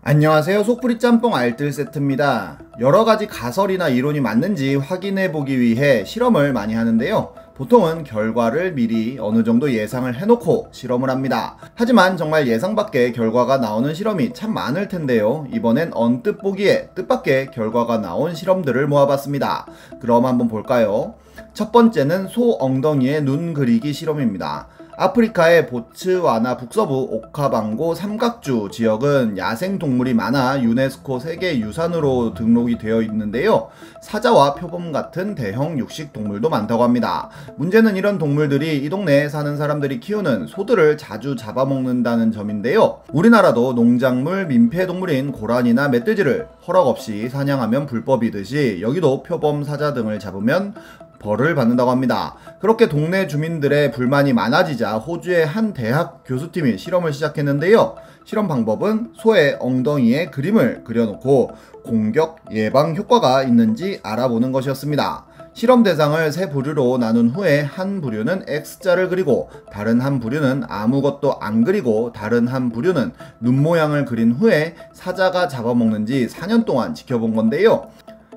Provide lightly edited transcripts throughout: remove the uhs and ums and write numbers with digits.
안녕하세요. 속풀이 짬뽕 알뜰 세트입니다. 여러가지 가설이나 이론이 맞는지 확인해보기 위해 실험을 많이 하는데요. 보통은 결과를 미리 어느 정도 예상을 해놓고 실험을 합니다. 하지만 정말 예상 밖의 결과가 나오는 실험이 참 많을 텐데요. 이번엔 언뜻 보기에 뜻밖의 결과가 나온 실험들을 모아봤습니다. 그럼 한번 볼까요? 첫 번째는 소 엉덩이에 눈 그리기 실험입니다. 아프리카의 보츠와나 북서부 오카방고 삼각주 지역은 야생동물이 많아 유네스코 세계유산으로 등록이 되어 있는데요. 사자와 표범 같은 대형 육식동물도 많다고 합니다. 문제는 이런 동물들이 이 동네에 사는 사람들이 키우는 소들을 자주 잡아먹는다는 점인데요. 우리나라도 농작물 민폐동물인 고라니나 멧돼지를 허락 없이 사냥하면 불법이듯이 여기도 표범, 사자 등을 잡으면 벌을 받는다고 합니다. 그렇게 동네 주민들의 불만이 많아지자 호주의 한 대학 교수팀이 실험을 시작했는데요. 실험 방법은 소의 엉덩이에 그림을 그려놓고 공격 예방 효과가 있는지 알아보는 것이었습니다. 실험 대상을 세 부류로 나눈 후에 한 부류는 X자를 그리고 다른 한 부류는 아무것도 안 그리고 다른 한 부류는 눈 모양을 그린 후에 사자가 잡아먹는지 4년 동안 지켜본 건데요.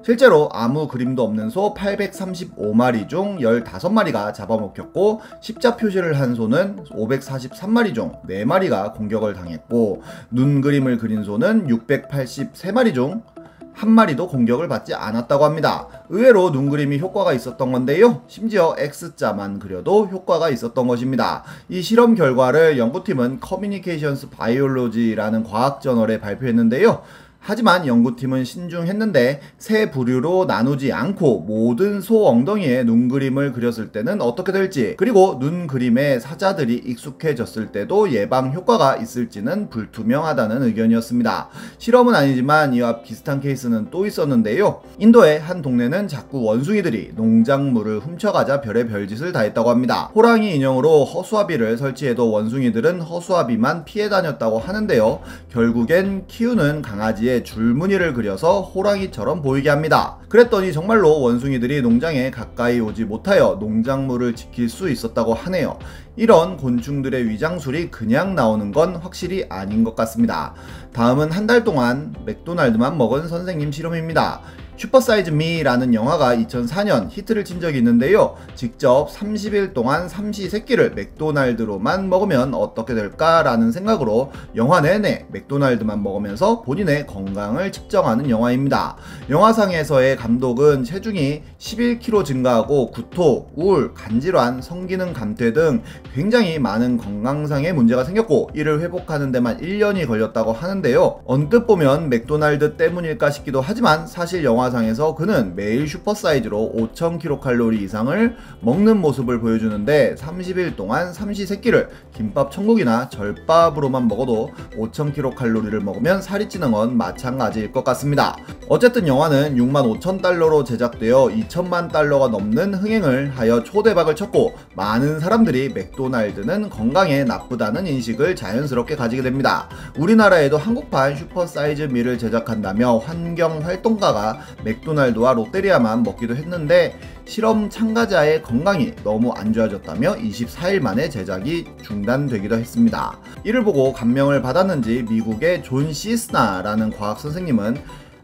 실제로 아무 그림도 없는 소 835마리 중 15마리가 잡아먹혔고 십자 표시를 한 소는 543마리 중 4마리가 공격을 당했고 눈 그림을 그린 소는 683마리 중 한 마리도 공격을 받지 않았다고 합니다. 의외로 눈 그림이 효과가 있었던 건데요. 심지어 X자만 그려도 효과가 있었던 것입니다. 이 실험 결과를 연구팀은 커뮤니케이션스 바이올로지라는 과학 저널에 발표했는데요. 하지만 연구팀은 신중했는데 세 부류로 나누지 않고 모든 소 엉덩이에 눈 그림을 그렸을 때는 어떻게 될지, 그리고 눈 그림에 사자들이 익숙해졌을 때도 예방 효과가 있을지는 불투명하다는 의견이었습니다. 실험은 아니지만 이와 비슷한 케이스는 또 있었는데요. 인도의 한 동네는 자꾸 원숭이들이 농작물을 훔쳐가자 별의 별짓을 다 했다고 합니다. 호랑이 인형으로 허수아비를 설치해도 원숭이들은 허수아비만 피해 다녔다고 하는데요. 결국엔 키우는 강아지의 줄무늬를 그려서 호랑이처럼 보이게 합니다. 그랬더니 정말로 원숭이들이 농장에 가까이 오지 못하여 농작물을 지킬 수 있었다고 하네요. 이런 곤충들의 위장술이 그냥 나오는 건 확실히 아닌 것 같습니다. 다음은 한 달 동안 맥도날드만 먹은 선생님 실험입니다. 슈퍼사이즈 미라는 영화가 2004년 히트를 친 적이 있는데요. 직접 30일 동안 삼시세끼를 맥도날드로만 먹으면 어떻게 될까라는 생각으로 영화 내내 맥도날드만 먹으면서 본인의 건강을 측정하는 영화입니다. 영화상에서의 감독은 체중이 11kg 증가하고 구토, 우울, 간질환, 성기능 감퇴 등 굉장히 많은 건강상의 문제가 생겼고 이를 회복하는 데만 1년이 걸렸다고 하는데요. 언뜻 보면 맥도날드 때문일까 싶기도 하지만 사실 영화상에서 그는 매일 슈퍼사이즈로 5000kcal 이상을 먹는 모습을 보여주는데 30일 동안 삼시세끼를 김밥 천국이나 절밥으로만 먹어도 5000kcal를 먹으면 살이 찌는 건 마찬가지일 것 같습니다. 어쨌든 영화는 65,000달러로 제작되어 2천만 달러가 넘는 흥행을 하여 초대박을 쳤고 많은 사람들이 맥도날드는 건강에 나쁘다는 인식을 자연스럽게 가지게 됩니다. 우리나라에도 한국판 슈퍼사이즈 미를 제작한다며 환경활동가가 맥도날드와 롯데리아만 먹기도 했는데 실험 참가자의 건강이 너무 안 좋아졌다며 24일 만에 제작이 중단되기도 했습니다. 이를 보고 감명을 받았는지 미국의 존 시스나라는 과학 선생님은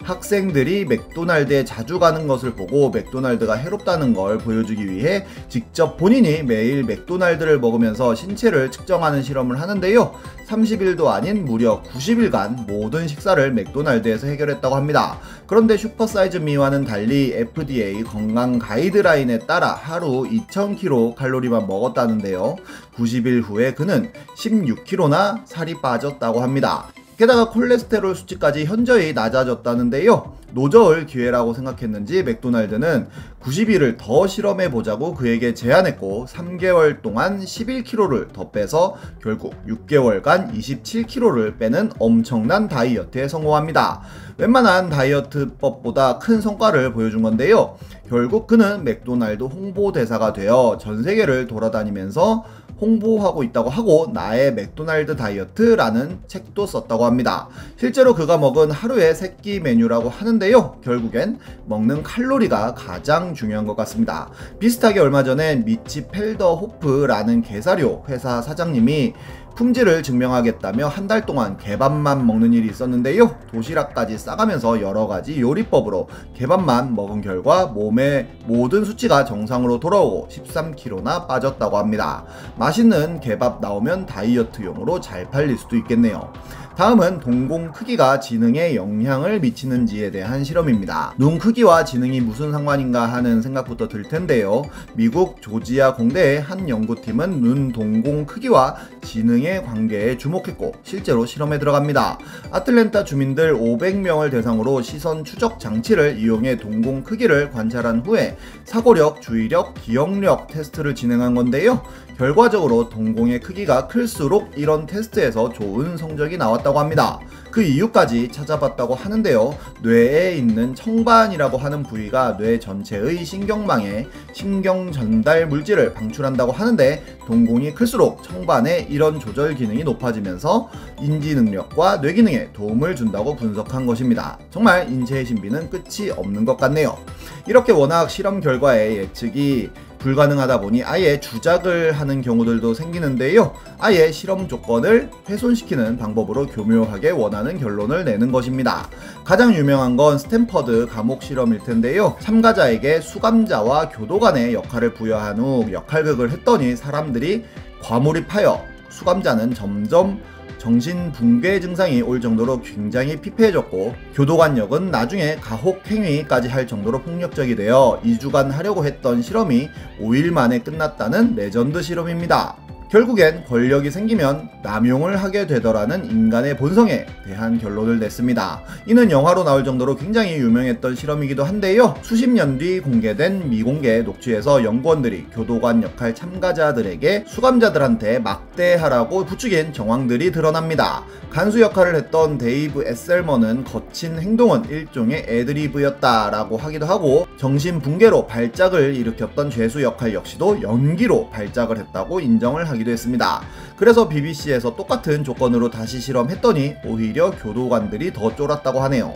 학생들이 맥도날드에 자주 가는 것을 보고 맥도날드가 해롭다는 걸 보여주기 위해 직접 본인이 매일 맥도날드를 먹으면서 신체를 측정하는 실험을 하는데요. 30일도 아닌 무려 90일간 모든 식사를 맥도날드에서 해결했다고 합니다. 그런데 슈퍼사이즈 미와는 달리 FDA 건강 가이드라인에 따라 하루 2000kcal만 먹었다는데요. 90일 후에 그는 16kg나 살이 빠졌다고 합니다. 게다가 콜레스테롤 수치까지 현저히 낮아졌다는데요. 노저울 기회라고 생각했는지 맥도날드는 90일을 더 실험해보자고 그에게 제안했고 3개월 동안 11kg를 더 빼서 결국 6개월간 27kg를 빼는 엄청난 다이어트에 성공합니다. 웬만한 다이어트법보다 큰 성과를 보여준 건데요. 결국 그는 맥도날드 홍보대사가 되어 전 세계를 돌아다니면서 홍보하고 있다고 하고 나의 맥도날드 다이어트라는 책도 썼다고 합니다. 실제로 그가 먹은 하루의 세끼 메뉴라고 하는데요. 결국엔 먹는 칼로리가 가장 중요한 것 같습니다. 비슷하게 얼마 전에 미치 펠더호프라는 게사료 회사 사장님이 품질을 증명하겠다며 한 달 동안 개밥만 먹는 일이 있었는데요. 도시락까지 싸가면서 여러가지 요리법으로 개밥만 먹은 결과 몸의 모든 수치가 정상으로 돌아오고 13kg나 빠졌다고 합니다. 맛있는 개밥 나오면 다이어트용으로 잘 팔릴 수도 있겠네요. 다음은 동공 크기가 지능에 영향을 미치는지에 대한 실험입니다. 눈 크기와 지능이 무슨 상관인가 하는 생각부터 들 텐데요. 미국 조지아 공대의 한 연구팀은 눈 동공 크기와 지능의 관계에 주목했고 실제로 실험에 들어갑니다. 아틀랜타 주민들 500명을 대상으로 시선 추적 장치를 이용해 동공 크기를 관찰한 후에 사고력, 주의력, 기억력 테스트를 진행한 건데요. 결과적으로 동공의 크기가 클수록 이런 테스트에서 좋은 성적이 나왔다고 합니다. 그 이유까지 찾아봤다고 하는데요. 뇌에 있는 청반이라고 하는 부위가 뇌 전체의 신경망에 신경 전달 물질을 방출한다고 하는데 동공이 클수록 청반의 이런 조절 기능이 높아지면서 인지 능력과 뇌 기능에 도움을 준다고 분석한 것입니다. 정말 인체의 신비는 끝이 없는 것 같네요. 이렇게 워낙 실험 결과에 예측이 불가능하다 보니 아예 주작을 하는 경우들도 생기는데요. 아예 실험 조건을 훼손시키는 방법으로 교묘하게 원하는 결론을 내는 것입니다. 가장 유명한 건 스탠퍼드 감옥 실험일 텐데요. 참가자에게 수감자와 교도관의 역할을 부여한 후 역할극을 했더니 사람들이 과몰입하여 수감자는 점점 정신붕괴 증상이 올 정도로 굉장히 피폐해졌고 교도관 역은 나중에 가혹행위까지 할 정도로 폭력적이 되어 2주간 하려고 했던 실험이 5일 만에 끝났다는 레전드 실험입니다. 결국엔 권력이 생기면 남용을 하게 되더라는 인간의 본성에 대한 결론을 냈습니다. 이는 영화로 나올 정도로 굉장히 유명했던 실험이기도 한데요. 수십 년 뒤 공개된 미공개 녹취에서 연구원들이 교도관 역할 참가자들에게 수감자들한테 막대하라고 부추긴 정황들이 드러납니다. 간수 역할을 했던 데이브 에셀먼은 거친 행동은 일종의 애드리브였다라고 하기도 하고 정신붕괴로 발작을 일으켰던 죄수 역할 역시도 연기로 발작을 했다고 인정을 하기도 했습니다. 그래서 BBC에서 똑같은 조건으로 다시 실험했더니 오히려 교도관들이 더 쫄았다고 하네요.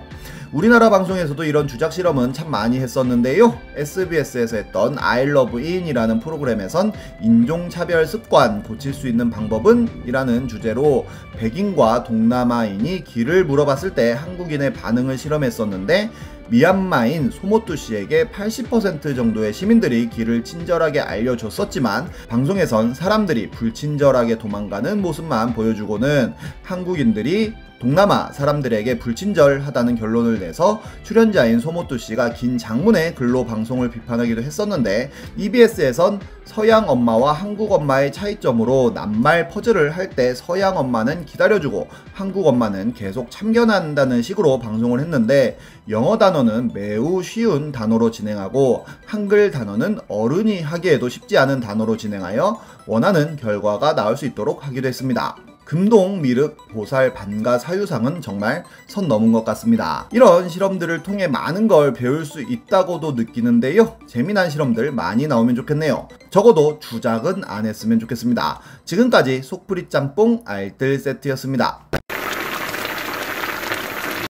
우리나라 방송에서도 이런 주작 실험은 참 많이 했었는데요. SBS에서 했던 I Love In이라는 프로그램에선 인종차별 습관 고칠 수 있는 방법은? 이라는 주제로 백인과 동남아인이 길을 물어봤을 때 한국인의 반응을 실험했었는데 미얀마인 소모투 씨에게 80% 정도의 시민들이 길을 친절하게 알려줬었지만 방송에선 사람들이 불친절하게 도망가는 모습만 보여주고는 한국인들이 동남아 사람들에게 불친절하다는 결론을 내서 출연자인 소모투 씨가 긴 장문의 글로 방송을 비판하기도 했었는데 EBS에선 서양 엄마와 한국 엄마의 차이점으로 낱말 퍼즐을 할 때 서양 엄마는 기다려주고 한국 엄마는 계속 참견한다는 식으로 방송을 했는데 영어 단어는 매우 쉬운 단어로 진행하고 한글 단어는 어른이 하기에도 쉽지 않은 단어로 진행하여 원하는 결과가 나올 수 있도록 하기도 했습니다. 금동, 미륵, 보살, 반가, 사유상은 정말 선 넘은 것 같습니다. 이런 실험들을 통해 많은 걸 배울 수 있다고도 느끼는데요. 재미난 실험들 많이 나오면 좋겠네요. 적어도 주작은 안 했으면 좋겠습니다. 지금까지 속풀이 짬뽕 알뜰 세트였습니다.